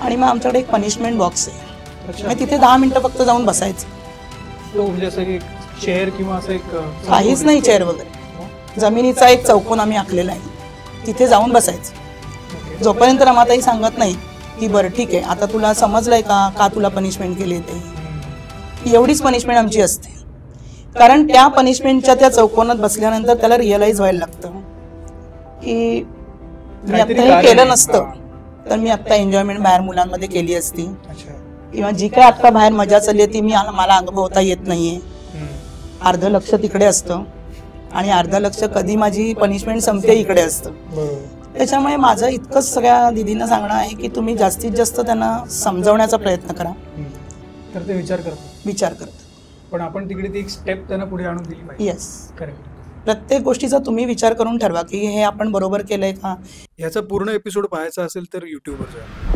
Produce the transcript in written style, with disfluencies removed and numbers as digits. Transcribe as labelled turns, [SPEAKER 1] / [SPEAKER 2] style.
[SPEAKER 1] आणि मग आमच्याकडे एक पनिशमेंट बॉक्स आहे, मग तिथे 10 मिनिटं फक्त जाऊन बसायचं.
[SPEAKER 2] तो म्हणजे असं एक चेअर किंवा असं एक
[SPEAKER 1] काहीच नाही, चेअर वगैरे, जमिनीचा एक चौकोन आम्ही आखलेला आहे, तिथे जाऊन बसायचं. जोपर्यंत रमाताई सांगत नाही की बरं ठीक आहे आता तुला समजलंय का तुला पनिशमेंट केली ते, एवढीच पनिशमेंट आमची असते. कारण त्या पनिशमेंटच्या त्या चौकोनात बसल्यानंतर त्याला रिअलाइज व्हायला लागतं की मी आत्ता हे केलं नसतं तर मी आत्ता एन्जॉयमेंट बाहेर मुलांमध्ये केली असती, किंवा जी काय आता बाहेर मजा चालली आहे ती मला अनुभवता येत नाहीये. अर्ध लक्ष तिकडे असतं आणि अर्ध लक्ष कधी माझी पनिशमेंट संपते इकडे असतं. त्याच्यामुळे माझं इतकंच सगळ्या दिदींना सांगणं आहे की तुम्ही जास्तीत जास्त त्यांना समजवण्याचा प्रयत्न करा.
[SPEAKER 2] तर ते विचार
[SPEAKER 1] करतात,
[SPEAKER 2] पण आपण तिकडे ती एक स्टेप त्यांना पुढे आणून दिली पाहिजे.
[SPEAKER 1] Yes,
[SPEAKER 2] correct.
[SPEAKER 1] प्रत्येक गोष्टीचा तुम्ही विचार करून ठरवा की हे आपण बरोबर केलंय का.
[SPEAKER 2] याचा पूर्ण एपिसोड पाहायचा असेल तर यूट्यूबवर जा.